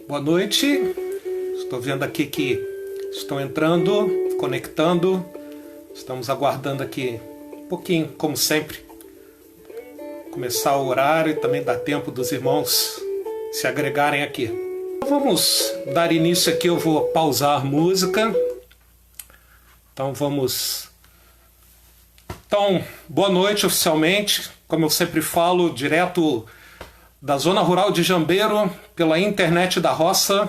Boa noite. Estou vendo aqui que estão entrando, conectando. Estamos aguardando aqui um pouquinho, como sempre, começar o horário e também dar tempo dos irmãos se agregarem aqui. Vamos dar início aqui, eu vou pausar a música. Então, boa noite oficialmente, como eu sempre falo, direto da Zona Rural de Jambeiro, pela internet da roça.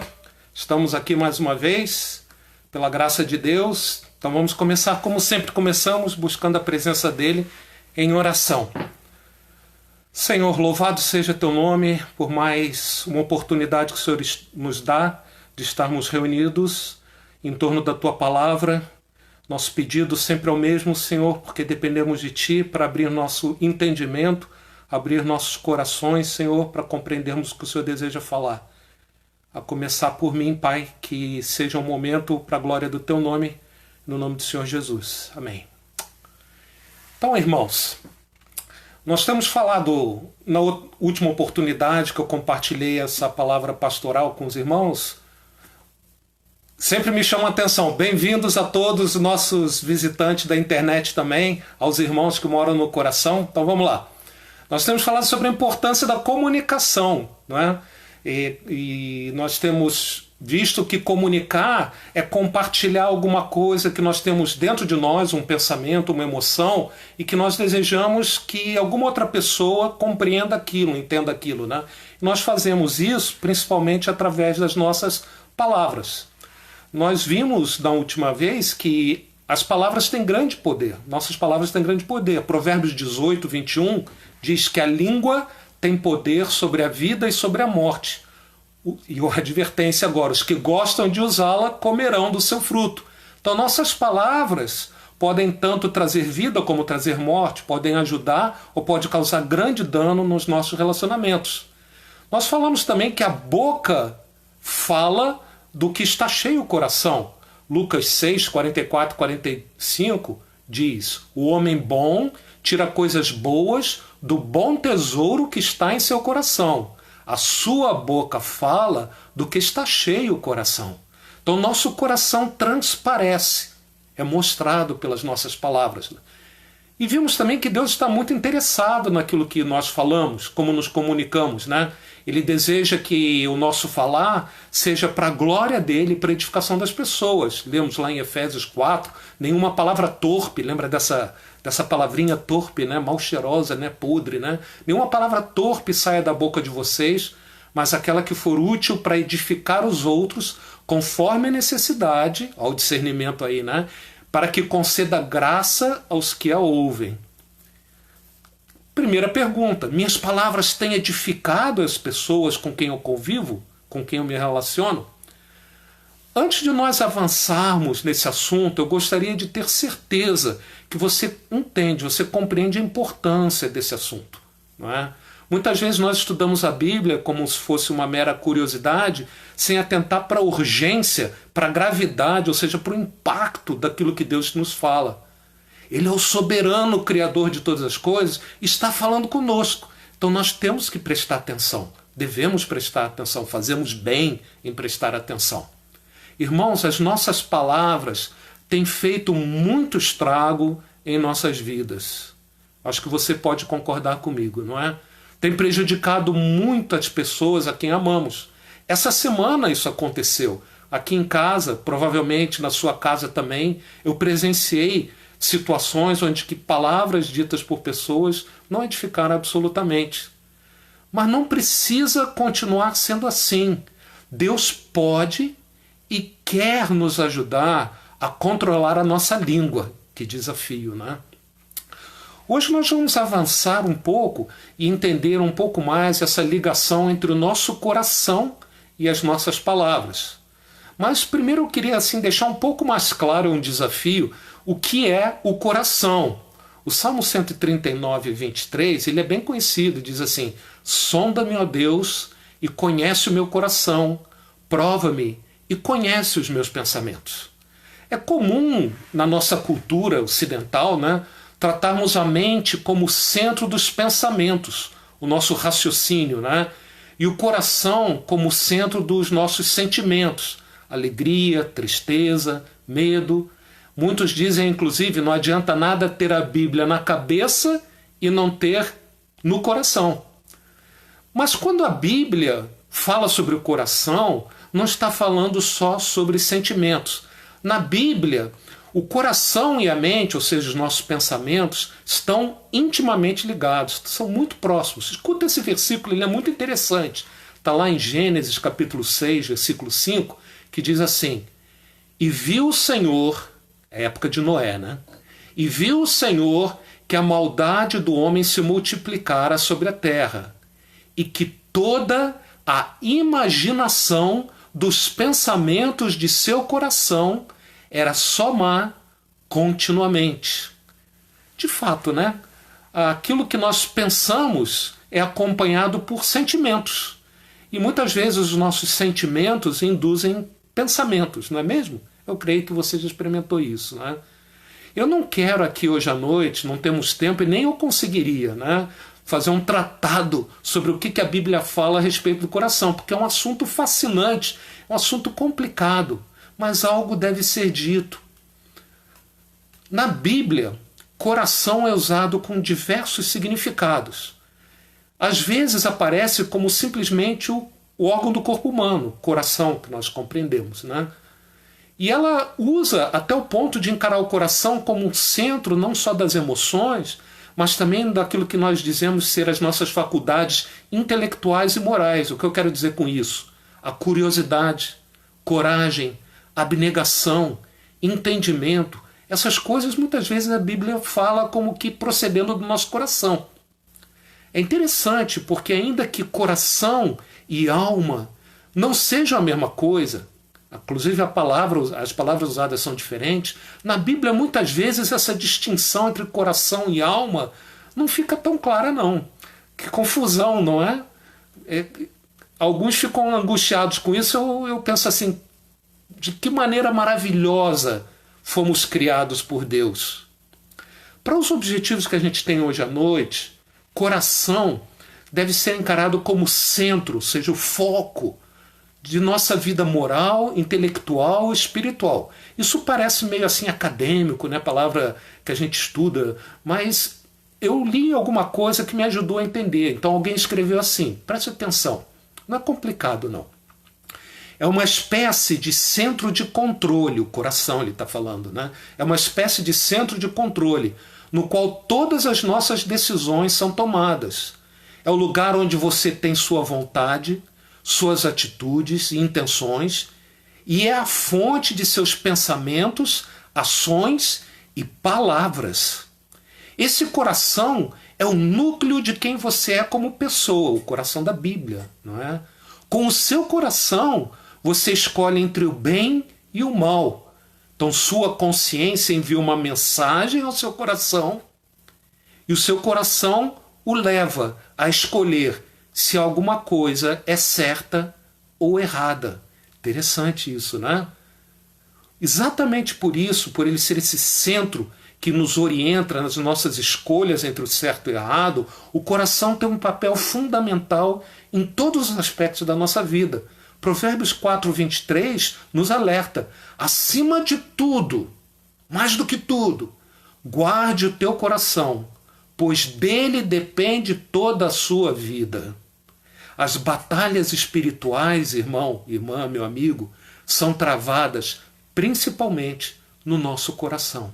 Estamos aqui mais uma vez, pela graça de Deus. Então vamos começar como sempre começamos, buscando a presença dEle em oração. Senhor, louvado seja Teu nome por mais uma oportunidade que o Senhor nos dá de estarmos reunidos em torno da Tua Palavra. Nosso pedido sempre é o mesmo, Senhor, porque dependemos de Ti para abrir nosso entendimento, abrir nossos corações, Senhor, para compreendermos o que o Senhor deseja falar. A começar por mim, Pai, que seja um momento para a glória do Teu nome, no nome do Senhor Jesus. Amém. Então, irmãos, nós temos falado, na última oportunidade que eu compartilhei essa palavra pastoral com os irmãos, sempre me chama a atenção. Bem-vindos a todos os nossos visitantes da internet também, aos irmãos que moram no coração. Então vamos lá. Nós temos falado sobre a importância da comunicação, não é? E nós temos visto que comunicar é compartilhar alguma coisa que nós temos dentro de nós, um pensamento, uma emoção, e que nós desejamos que alguma outra pessoa compreenda aquilo, entenda aquilo, né? E nós fazemos isso principalmente através das nossas palavras. Nós vimos na última vez que as palavras têm grande poder. Nossas palavras têm grande poder. Provérbios 18, 21 diz que a língua tem poder sobre a vida e sobre a morte. E a advertência agora, os que gostam de usá-la comerão do seu fruto. Então nossas palavras podem tanto trazer vida como trazer morte, podem ajudar ou pode causar grande dano nos nossos relacionamentos. Nós falamos também que a boca fala do que está cheio o coração. Lucas 6, 44 e 45 diz: o homem bom tira coisas boas do bom tesouro que está em seu coração. A sua boca fala do que está cheio o coração. Então nosso coração transparece, é mostrado pelas nossas palavras. E vimos também que Deus está muito interessado naquilo que nós falamos, como nos comunicamos, né? Ele deseja que o nosso falar seja para a glória dele e para a edificação das pessoas. Lemos lá em Efésios 4, nenhuma palavra torpe, lembra dessa palavrinha torpe, né? Mal cheirosa, né? Podre, né? Nenhuma palavra torpe saia da boca de vocês, mas aquela que for útil para edificar os outros, conforme a necessidade, ao discernimento aí, né? Para que conceda graça aos que a ouvem. Primeira pergunta: minhas palavras têm edificado as pessoas com quem eu convivo, com quem eu me relaciono? Antes de nós avançarmos nesse assunto, eu gostaria de ter certeza que você entende, você compreende a importância desse assunto, não é? Muitas vezes nós estudamos a Bíblia como se fosse uma mera curiosidade, sem atentar para a urgência, para a gravidade, ou seja, para o impacto daquilo que Deus nos fala. Ele é o soberano Criador de todas as coisas e está falando conosco. Então nós temos que prestar atenção, devemos prestar atenção, fazemos bem em prestar atenção. Irmãos, as nossas palavras têm feito muito estrago em nossas vidas. Acho que você pode concordar comigo, não é? Tem prejudicado muitas pessoas a quem amamos. Essa semana isso aconteceu. Aqui em casa, provavelmente na sua casa também, eu presenciei situações onde que palavras ditas por pessoas não edificaram absolutamente. Mas não precisa continuar sendo assim. Deus pode e quer nos ajudar a controlar a nossa língua. Que desafio, né? Hoje nós vamos avançar um pouco e entender um pouco mais essa ligação entre o nosso coração e as nossas palavras. Mas primeiro eu queria deixar um pouco mais claro um desafio, o que é o coração. O Salmo 139, 23, ele é bem conhecido, diz assim: sonda-me, ó Deus, e conhece o meu coração, prova-me e conhece os meus pensamentos. É comum na nossa cultura ocidental, né, tratarmos a mente como o centro dos pensamentos, o nosso raciocínio, né? e o coração como centro dos nossos sentimentos, alegria, tristeza, medo. Muitos dizem, inclusive, não adianta nada ter a Bíblia na cabeça e não ter no coração. Mas quando a Bíblia fala sobre o coração, não está falando só sobre sentimentos. Na Bíblia, o coração e a mente, ou seja, os nossos pensamentos, estão intimamente ligados, são muito próximos. Escuta esse versículo, ele é muito interessante. Está lá em Gênesis capítulo 6, versículo 5, que diz assim: E viu o Senhor, é época de Noé, né? E viu o Senhor que a maldade do homem se multiplicara sobre a terra, e que toda a imaginação dos pensamentos de seu coração era só má continuamente. De fato, né? Aquilo que nós pensamos é acompanhado por sentimentos. E muitas vezes os nossos sentimentos induzem pensamentos, não é mesmo? Eu creio que você já experimentou isso, né? Eu não quero aqui hoje à noite, não temos tempo e nem eu conseguiria, né, fazer um tratado sobre o que a Bíblia fala a respeito do coração, porque é um assunto fascinante, é um assunto complicado, mas algo deve ser dito. Na Bíblia, coração é usado com diversos significados. Às vezes aparece como simplesmente o órgão do corpo humano, coração, que nós compreendemos, né? E ela usa até o ponto de encarar o coração como um centro não só das emoções, mas também daquilo que nós dizemos ser as nossas faculdades intelectuais e morais. O que eu quero dizer com isso? A curiosidade, coragem, abnegação, entendimento. Essas coisas muitas vezes a Bíblia fala como que procedendo do nosso coração. É interessante porque ainda que coração e alma não sejam a mesma coisa, inclusive as palavras usadas são diferentes, na Bíblia muitas vezes essa distinção entre coração e alma não fica tão clara não. Que confusão, não é? Alguns ficam angustiados com isso, eu penso assim, de que maneira maravilhosa fomos criados por Deus. Para os objetivos que a gente tem hoje à noite, coração deve ser encarado como centro, ou seja, o foco de nossa vida moral, intelectual e espiritual. Isso parece meio assim acadêmico, né? Palavra que a gente estuda, mas eu li alguma coisa que me ajudou a entender. Então alguém escreveu assim, preste atenção, não é complicado não. É uma espécie de centro de controle, o coração ele está falando, né? É uma espécie de centro de controle, no qual todas as nossas decisões são tomadas. É o lugar onde você tem sua vontade, suas atitudes e intenções, e é a fonte de seus pensamentos, ações e palavras. Esse coração é o núcleo de quem você é como pessoa, o coração da Bíblia, não é? Com o seu coração, você escolhe entre o bem e o mal. Então sua consciência envia uma mensagem ao seu coração e o seu coração o leva a escolher se alguma coisa é certa ou errada. Interessante isso, né? Exatamente por isso, por ele ser esse centro que nos orienta nas nossas escolhas entre o certo e o errado, o coração tem um papel fundamental em todos os aspectos da nossa vida. Provérbios 4:23 nos alerta: acima de tudo, mais do que tudo, guarde o teu coração, pois dele depende toda a sua vida. As batalhas espirituais, irmão, irmã, meu amigo, são travadas principalmente no nosso coração.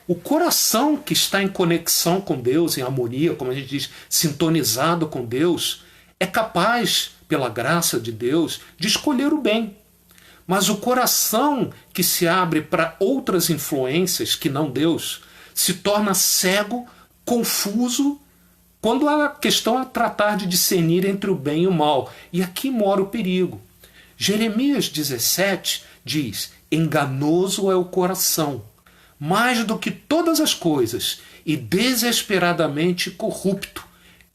O coração que está em conexão com Deus, em harmonia, como a gente diz, sintonizado com Deus, é capaz, pela graça de Deus, de escolher o bem. Mas o coração que se abre para outras influências que não Deus, se torna cego, confuso, quando a questão é tratar de discernir entre o bem e o mal. E aqui mora o perigo. Jeremias 17 diz: enganoso é o coração, mais do que todas as coisas, e desesperadamente corrupto.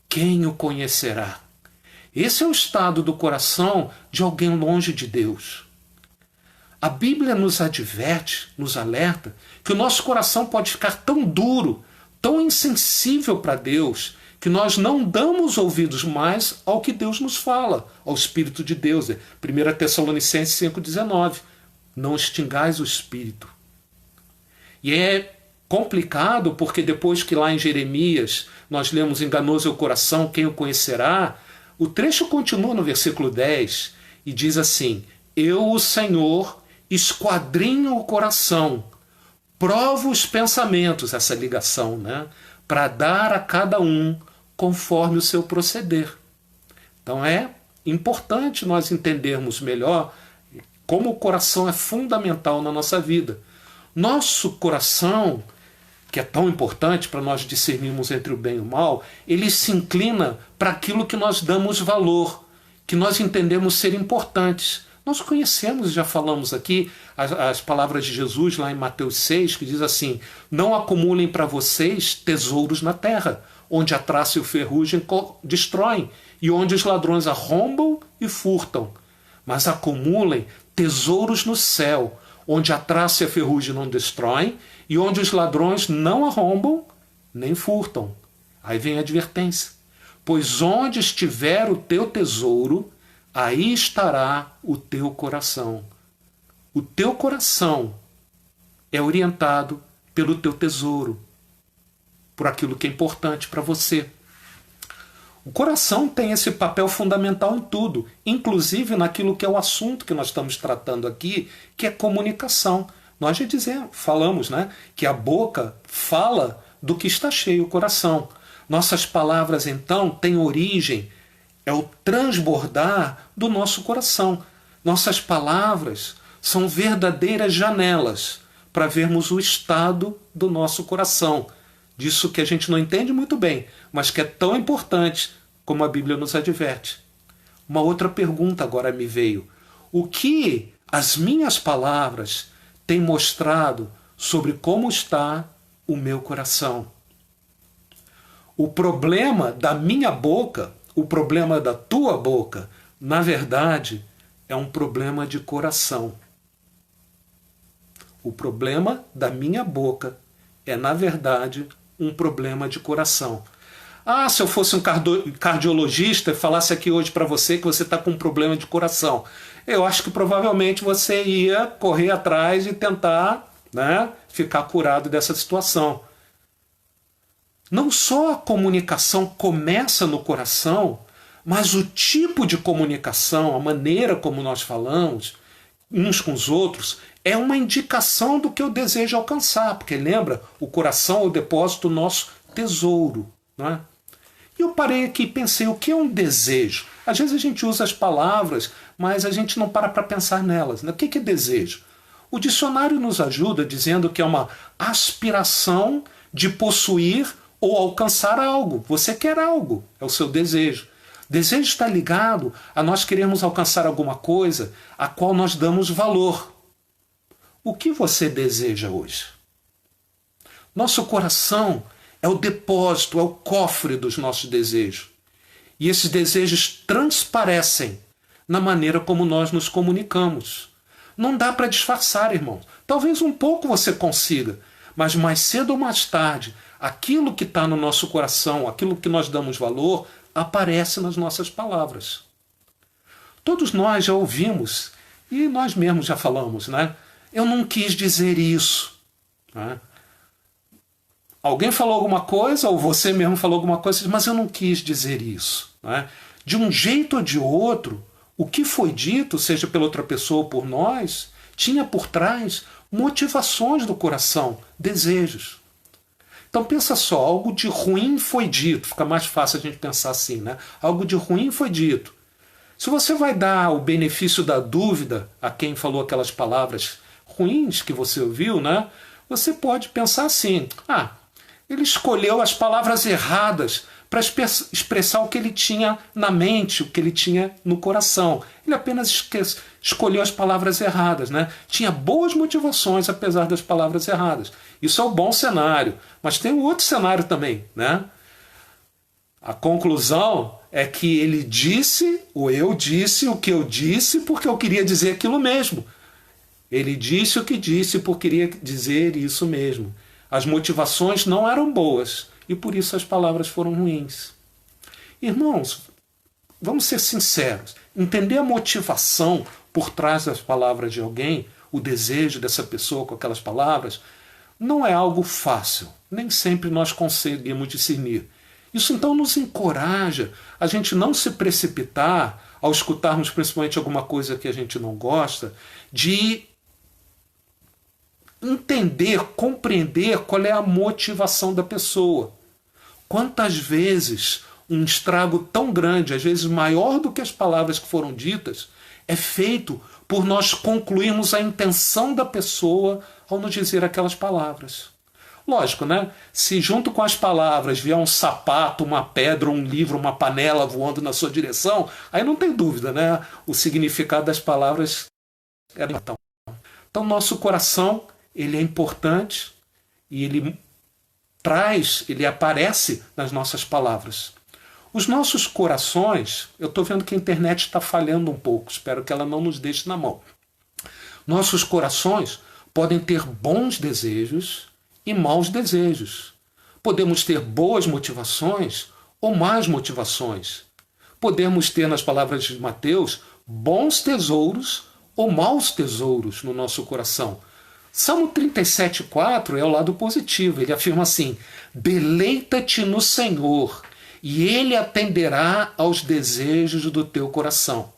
Quem o conhecerá? Esse é o estado do coração de alguém longe de Deus. A Bíblia nos adverte, nos alerta, que o nosso coração pode ficar tão duro, tão insensível para Deus, que nós não damos ouvidos mais ao que Deus nos fala, ao Espírito de Deus. 1 Tessalonicenses 5,19. Não extingais o Espírito. E é complicado porque depois que lá em Jeremias nós lemos enganoso é o coração, quem o conhecerá, o trecho continua no versículo 10 e diz assim: eu, o Senhor, esquadrinho o coração, provo os pensamentos, essa ligação, né? Para dar a cada um conforme o seu proceder. Então é importante nós entendermos melhor como o coração é fundamental na nossa vida. Nosso coração, que é tão importante para nós discernirmos entre o bem e o mal, ele se inclina para aquilo que nós damos valor, que nós entendemos ser importantes. Nós conhecemos, já falamos aqui, as palavras de Jesus lá em Mateus 6, que diz assim: não acumulem para vocês tesouros na terra, onde a traça e o ferrugem destroem, e onde os ladrões arrombam e furtam. Mas acumulem tesouros no céu, onde a traça e a ferrugem não destroem, e onde os ladrões não arrombam nem furtam. Aí vem a advertência. Pois onde estiver o teu tesouro, aí estará o teu coração. O teu coração é orientado pelo teu tesouro, por aquilo que é importante para você. O coração tem esse papel fundamental em tudo, inclusive naquilo que é o assunto que nós estamos tratando aqui, que é comunicação. Nós já falamos, né, que a boca fala do que está cheio o coração. Nossas palavras, então, têm origem, é o transbordar do nosso coração. Nossas palavras são verdadeiras janelas para vermos o estado do nosso coração. Disso que a gente não entende muito bem, mas que é tão importante como a Bíblia nos adverte. Uma outra pergunta agora me veio. O que as minhas palavras têm mostrado sobre como está o meu coração? O problema da minha boca, o problema da tua boca, na verdade, é um problema de coração. O problema da minha boca é, na verdade, um problema de coração. Ah, se eu fosse um cardiologista e falasse aqui hoje para você que você está com um problema de coração, eu acho que provavelmente você ia correr atrás e tentar, né, ficar curado dessa situação. Não só a comunicação começa no coração, mas o tipo de comunicação, a maneira como nós falamos uns com os outros, é uma indicação do que eu desejo alcançar, porque lembra, o coração é o depósito do nosso tesouro, não é? E eu parei aqui e pensei, o que é um desejo? Às vezes a gente usa as palavras, mas a gente não para pensar nelas, né? O que é desejo? O dicionário nos ajuda dizendo que é uma aspiração de possuir ou alcançar algo. Você quer algo, é o seu desejo. Desejo está ligado a nós queremos alcançar alguma coisa a qual nós damos valor. O que você deseja hoje? Nosso coração é o depósito, é o cofre dos nossos desejos. E esses desejos transparecem na maneira como nós nos comunicamos. Não dá para disfarçar, irmão. Talvez um pouco você consiga, mas mais cedo ou mais tarde, aquilo que está no nosso coração, aquilo que nós damos valor, aparece nas nossas palavras. Todos nós já ouvimos, e nós mesmos já falamos, né? Eu não quis dizer isso. Né? Alguém falou alguma coisa, ou você mesmo falou alguma coisa, mas eu não quis dizer isso. Né? De um jeito ou de outro, o que foi dito, seja pela outra pessoa ou por nós, tinha por trás motivações do coração, desejos. Então pensa só, algo de ruim foi dito, fica mais fácil a gente pensar assim, né? Algo de ruim foi dito. Se você vai dar o benefício da dúvida a quem falou aquelas palavras ruins que você ouviu, né? Você pode pensar assim, ele escolheu as palavras erradas para expressar o que ele tinha na mente, o que ele tinha no coração. Ele apenas escolheu as palavras erradas, né? Tinha boas motivações apesar das palavras erradas. Isso é um bom cenário, mas tem um outro cenário também, né? A conclusão é que ele disse, ou eu disse o que eu disse porque eu queria dizer aquilo mesmo. Ele disse o que disse porque queria dizer isso mesmo. As motivações não eram boas. e por isso as palavras foram ruins. Irmãos, vamos ser sinceros. Entender a motivação por trás das palavras de alguém, o desejo dessa pessoa com aquelas palavras, não é algo fácil. Nem sempre nós conseguimos discernir. Isso então nos encoraja a gente não se precipitar ao escutarmos principalmente alguma coisa que a gente não gosta, de entender, compreender qual é a motivação da pessoa. Quantas vezes um estrago tão grande, às vezes maior do que as palavras que foram ditas, é feito por nós concluirmos a intenção da pessoa ao nos dizer aquelas palavras. Lógico, né? Se junto com as palavras vier um sapato, uma pedra, um livro, uma panela voando na sua direção, aí não tem dúvida, né? O significado das palavras era então. Então, nosso coração, ele é importante e ele aparece nas nossas palavras. Os nossos corações, eu estou vendo que a internet está falhando um pouco, espero que ela não nos deixe na mão. Nossos corações podem ter bons desejos e maus desejos. Podemos ter boas motivações ou más motivações. Podemos ter, nas palavras de Mateus, bons tesouros ou maus tesouros no nosso coração. Salmo 37,4 é o lado positivo. Ele afirma assim: deleita-te no Senhor, e Ele atenderá aos desejos do teu coração.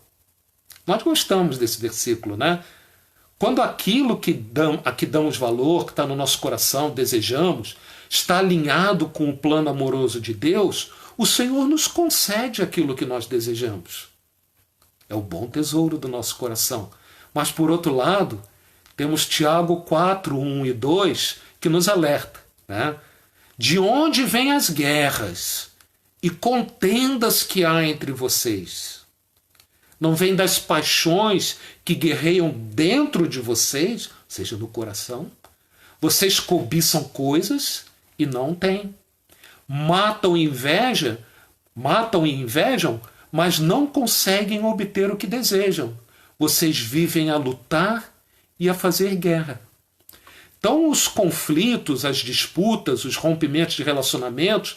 Nós gostamos desse versículo, né? Quando aquilo a que damos valor, que está no nosso coração, desejamos, está alinhado com o plano amoroso de Deus, o Senhor nos concede aquilo que nós desejamos. É o bom tesouro do nosso coração. Mas, por outro lado, temos Tiago 4, 1 e 2, que nos alerta, né? De onde vêm as guerras e contendas que há entre vocês? Não vem das paixões que guerreiam dentro de vocês, ou seja, no coração? Vocês cobiçam coisas e não têm. Matam e invejam, mas não conseguem obter o que desejam. Vocês vivem a lutar e a fazer guerra. Então, os conflitos, as disputas, os rompimentos de relacionamentos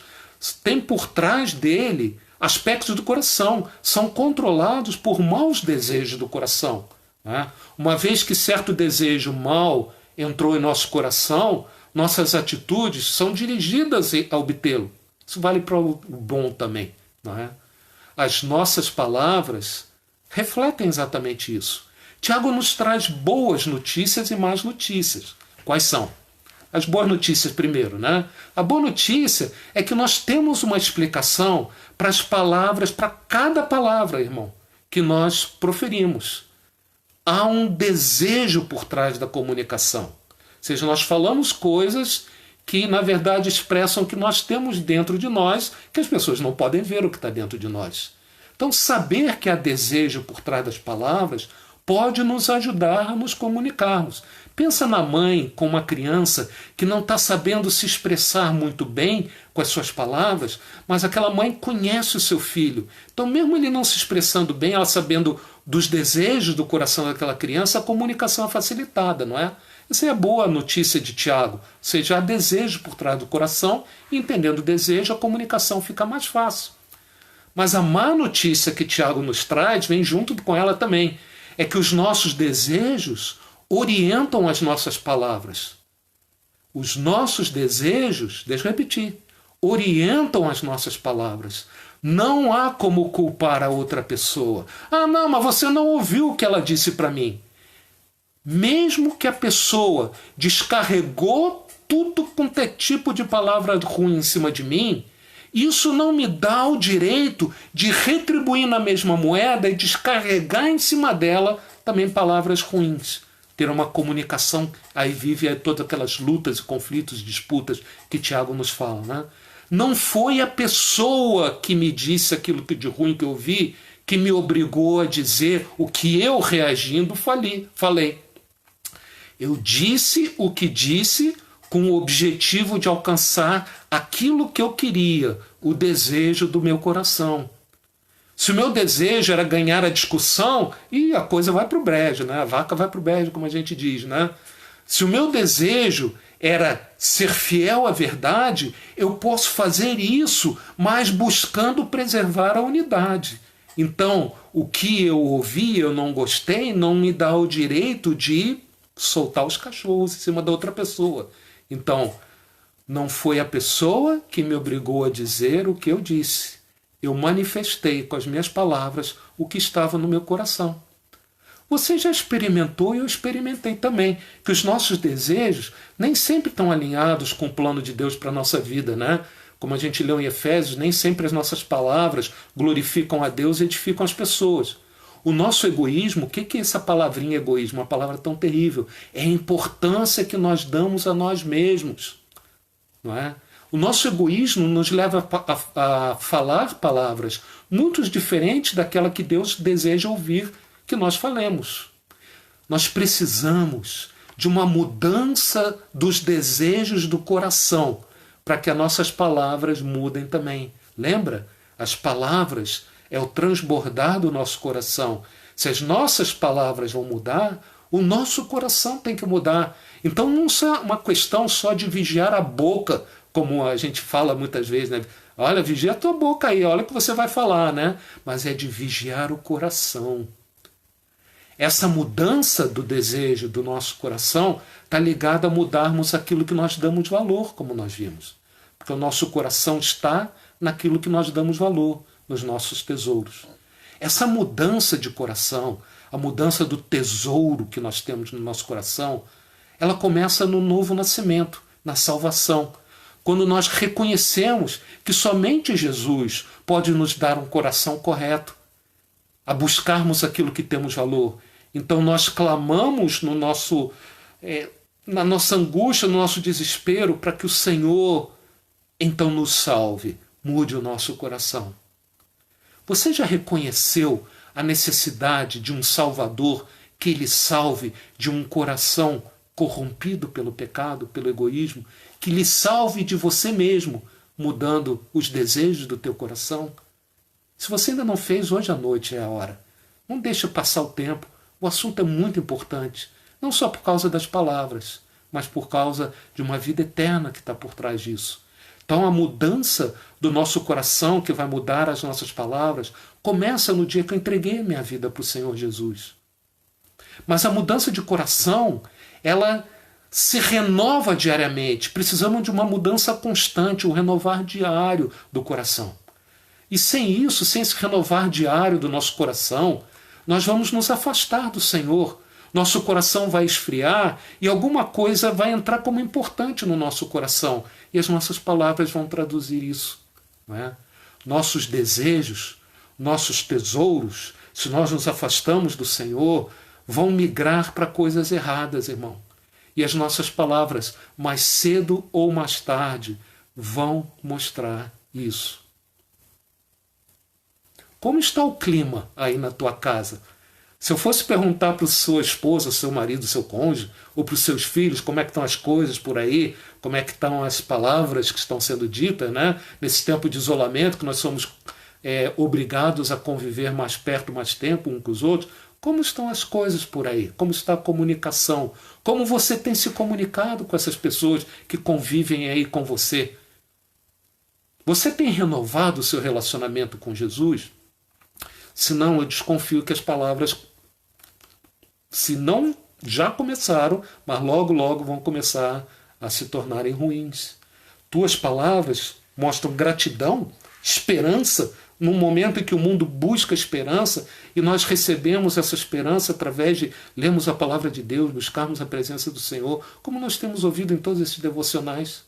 têm por trás dele aspectos do coração, são controlados por maus desejos do coração, né? Uma vez que certo desejo mau entrou em nosso coração, nossas atitudes são dirigidas a obtê-lo. Isso vale para o bom também, não é? As nossas palavras refletem exatamente isso. Tiago nos traz boas notícias e más notícias. Quais são? As boas notícias primeiro, né? A boa notícia é que nós temos uma explicação para as palavras, para cada palavra, irmão, que nós proferimos. Há um desejo por trás da comunicação. Ou seja, nós falamos coisas que, na verdade, expressam o que nós temos dentro de nós, que as pessoas não podem ver o que está dentro de nós. Então, saber que há desejo por trás das palavras pode nos ajudar a nos comunicarmos. Pensa na mãe com uma criança que não está sabendo se expressar muito bem com as suas palavras, mas aquela mãe conhece o seu filho. Então, mesmo ele não se expressando bem, ela sabendo dos desejos do coração daquela criança, a comunicação é facilitada, não é? Essa é a boa notícia de Tiago. Ou seja, há desejo por trás do coração, e entendendo o desejo, a comunicação fica mais fácil. Mas a má notícia que Tiago nos traz, vem junto com ela também, é que os nossos desejos orientam as nossas palavras. Os nossos desejos, deixa eu repetir, orientam as nossas palavras. Não há como culpar a outra pessoa. Ah, não, mas você não ouviu o que ela disse para mim. Mesmo que a pessoa descarregou tudo quanto é tipo de palavra ruim em cima de mim, isso não me dá o direito de retribuir na mesma moeda e descarregar em cima dela também palavras ruins. Ter uma comunicação, aí vive todas aquelas lutas, conflitos, disputas que Tiago nos fala, né? Não foi a pessoa que me disse aquilo de ruim que eu vi que me obrigou a dizer o que eu, reagindo, falei. Eu disse o que disse com o objetivo de alcançar aquilo que eu queria, o desejo do meu coração. Se o meu desejo era ganhar a discussão, e a coisa vai para o brejo, né? A vaca vai para o brejo, como a gente diz, né? Se o meu desejo era ser fiel à verdade, eu posso fazer isso, mas buscando preservar a unidade. Então, o que eu ouvi, eu não gostei, não me dá o direito de soltar os cachorros em cima da outra pessoa. Então, não foi a pessoa que me obrigou a dizer o que eu disse. Eu manifestei com as minhas palavras o que estava no meu coração. Você já experimentou e eu experimentei também, que os nossos desejos nem sempre estão alinhados com o plano de Deus para a nossa vida, né? Como a gente leu em Efésios, nem sempre as nossas palavras glorificam a Deus e edificam as pessoas. O nosso egoísmo, o que é essa palavrinha egoísmo? Uma palavra tão terrível. É a importância que nós damos a nós mesmos. Não é? O nosso egoísmo nos leva a falar palavras muito diferentes daquela que Deus deseja ouvir que nós falemos. Nós precisamos de uma mudança dos desejos do coração para que as nossas palavras mudem também. Lembra? As palavras é o transbordar do nosso coração. Se as nossas palavras vão mudar, o nosso coração tem que mudar. Então não é uma questão só de vigiar a boca, como a gente fala muitas vezes, né? Olha, vigia a tua boca aí, olha o que você vai falar, né? Mas é de vigiar o coração. Essa mudança do desejo do nosso coração está ligada a mudarmos aquilo que nós damos valor, como nós vimos. Porque o nosso coração está naquilo que nós damos valor, nos nossos tesouros. Essa mudança de coração, a mudança do tesouro que nós temos no nosso coração, ela começa no novo nascimento, na salvação. Quando nós reconhecemos que somente Jesus pode nos dar um coração correto, a buscarmos aquilo que temos valor. Então nós clamamos na nossa angústia, no nosso desespero, para que o Senhor então nos salve, mude o nosso coração. Você já reconheceu a necessidade de um Salvador que lhe salve de um coração corrompido pelo pecado, pelo egoísmo, que lhe salve de você mesmo, mudando os desejos do teu coração? Se você ainda não fez, hoje à noite é a hora. Não deixe passar o tempo. O assunto é muito importante. Não só por causa das palavras, mas por causa de uma vida eterna que está por trás disso. Então a mudança do nosso coração, que vai mudar as nossas palavras, começa no dia que eu entreguei a minha vida para o Senhor Jesus. Mas a mudança de coração, ela se renova diariamente. Precisamos de uma mudança constante, um renovar diário do coração. E sem isso, sem esse renovar diário do nosso coração, nós vamos nos afastar do Senhor. Nosso coração vai esfriar e alguma coisa vai entrar como importante no nosso coração. E as nossas palavras vão traduzir isso. Não é? Nossos desejos, nossos tesouros, se nós nos afastamos do Senhor, vão migrar para coisas erradas, irmão. E as nossas palavras, mais cedo ou mais tarde, vão mostrar isso. Como está o clima aí na tua casa? Se eu fosse perguntar para sua esposa, seu marido, seu cônjuge, ou para os seus filhos, como é que estão as coisas por aí, como é que estão as palavras que estão sendo ditas, né? Nesse tempo de isolamento, que nós somos obrigados a conviver mais perto, mais tempo uns com os outros, como estão as coisas por aí? Como está a comunicação? Como você tem se comunicado com essas pessoas que convivem aí com você? Você tem renovado o seu relacionamento com Jesus? Senão, eu desconfio que as palavras, se não já começaram, mas logo, logo vão começar a se tornarem ruins. Tuas palavras mostram gratidão, esperança, num momento em que o mundo busca esperança, e nós recebemos essa esperança através de lermos a palavra de Deus, buscarmos a presença do Senhor, como nós temos ouvido em todos esses devocionais.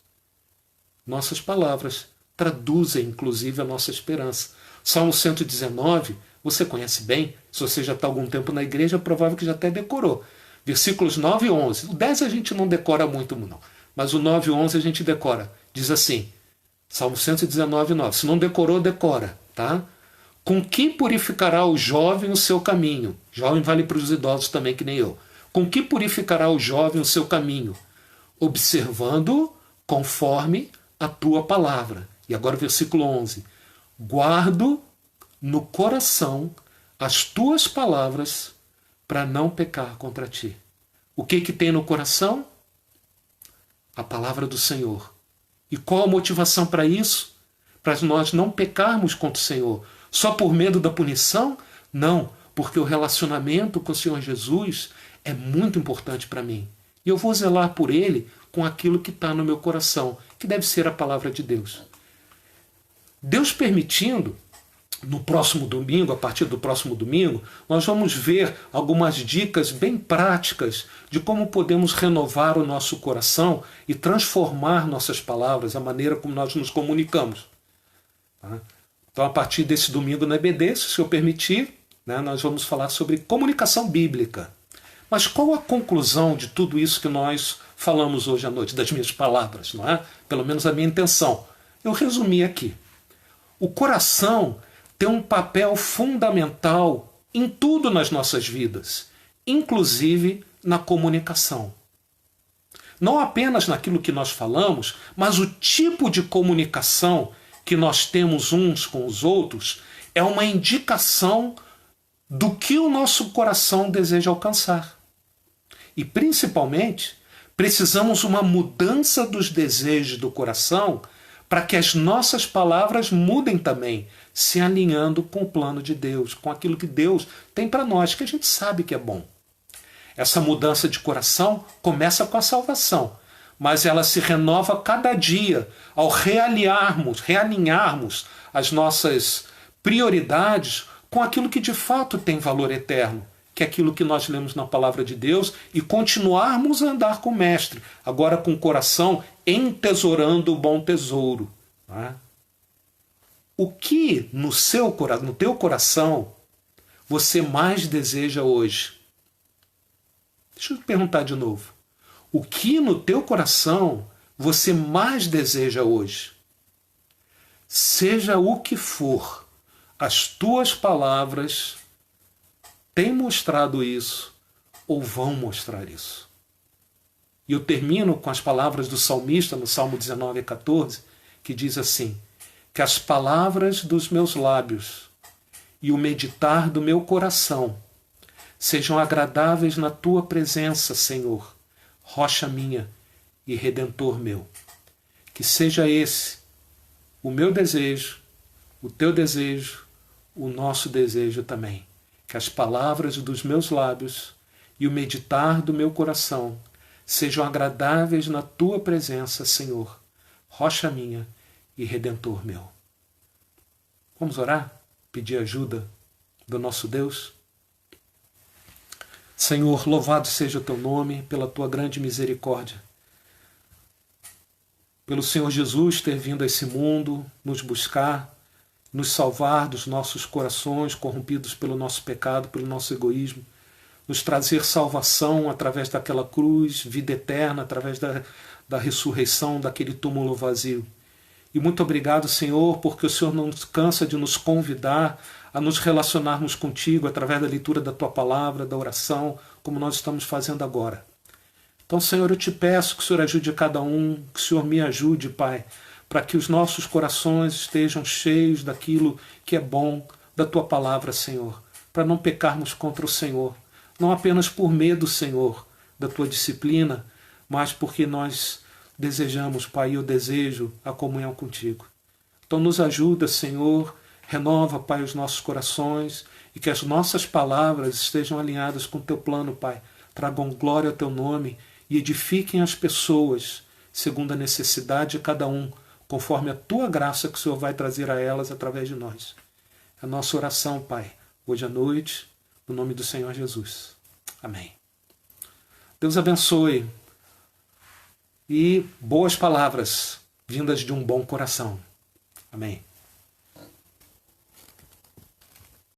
Nossas palavras traduzem, inclusive, a nossa esperança. Salmo 119, você conhece bem, se você já está há algum tempo na igreja, é provável que já até decorou. Versículos 9 e 11. O 10 a gente não decora muito, não. Mas o 9 e 11 a gente decora. Diz assim, Salmo 119, 9. Se não decorou, decora. Tá? Com que purificará o jovem o seu caminho? Jovem vale para os idosos também, que nem eu. Com que purificará o jovem o seu caminho? Observando conforme a tua palavra. E agora o versículo 11. Guardo no coração as tuas palavras para não pecar contra ti. O que tem no coração? A palavra do Senhor. E qual a motivação para isso? Para nós não pecarmos contra o Senhor. Só por medo da punição? Não, porque o relacionamento com o Senhor Jesus é muito importante para mim. E eu vou zelar por ele com aquilo que está no meu coração, que deve ser a palavra de Deus. Deus permitindo, no próximo domingo, a partir do próximo domingo, nós vamos ver algumas dicas bem práticas de como podemos renovar o nosso coração e transformar nossas palavras, a maneira como nós nos comunicamos. Então, a partir desse domingo na EBD, se o Senhor permitir, nós vamos falar sobre comunicação bíblica. Mas qual a conclusão de tudo isso que nós falamos hoje à noite, das minhas palavras, não é? Pelo menos a minha intenção. Eu resumi aqui. O coração tem um papel fundamental em tudo nas nossas vidas, inclusive na comunicação. Não apenas naquilo que nós falamos, mas o tipo de comunicação que nós temos uns com os outros é uma indicação do que o nosso coração deseja alcançar. E, principalmente, precisamos uma mudança dos desejos do coração para que as nossas palavras mudem também, se alinhando com o plano de Deus, com aquilo que Deus tem para nós, que a gente sabe que é bom. Essa mudança de coração começa com a salvação, mas ela se renova cada dia ao realinharmos as nossas prioridades com aquilo que de fato tem valor eterno, que é aquilo que nós lemos na palavra de Deus, e continuarmos a andar com o Mestre, agora com o coração entesourando o bom tesouro. Não é? O que no teu coração você mais deseja hoje? Deixa eu te perguntar de novo. O que no teu coração você mais deseja hoje? Seja o que for, as tuas palavras têm mostrado isso ou vão mostrar isso. E eu termino com as palavras do salmista no Salmo 19:14, que diz assim: que as palavras dos meus lábios e o meditar do meu coração sejam agradáveis na tua presença, Senhor, rocha minha e redentor meu. Que seja esse o meu desejo, o teu desejo, o nosso desejo também. Que as palavras dos meus lábios e o meditar do meu coração sejam agradáveis na tua presença, Senhor, rocha minha e redentor meu. Vamos orar? Pedir ajuda do nosso Deus? Senhor, louvado seja o teu nome pela tua grande misericórdia. Pelo Senhor Jesus ter vindo a esse mundo, nos buscar, nos salvar dos nossos corações corrompidos pelo nosso pecado, pelo nosso egoísmo, nos trazer salvação através daquela cruz, vida eterna, através da ressurreição daquele túmulo vazio. E muito obrigado, Senhor, porque o Senhor não cansa de nos convidar a nos relacionarmos contigo através da leitura da tua palavra, da oração, como nós estamos fazendo agora. Então, Senhor, eu te peço que o Senhor ajude cada um, que o Senhor me ajude, Pai, para que os nossos corações estejam cheios daquilo que é bom da tua palavra, Senhor, para não pecarmos contra o Senhor, não apenas por medo, Senhor, da tua disciplina, mas porque nós desejamos, Pai, eu desejo a comunhão contigo. Então nos ajuda, Senhor, renova, Pai, os nossos corações e que as nossas palavras estejam alinhadas com o teu plano, Pai. Tragam glória ao teu nome e edifiquem as pessoas segundo a necessidade de cada um, conforme a tua graça que o Senhor vai trazer a elas através de nós. É a nossa oração, Pai, hoje à noite, no nome do Senhor Jesus. Amém. Deus abençoe. E boas palavras vindas de um bom coração. Amém.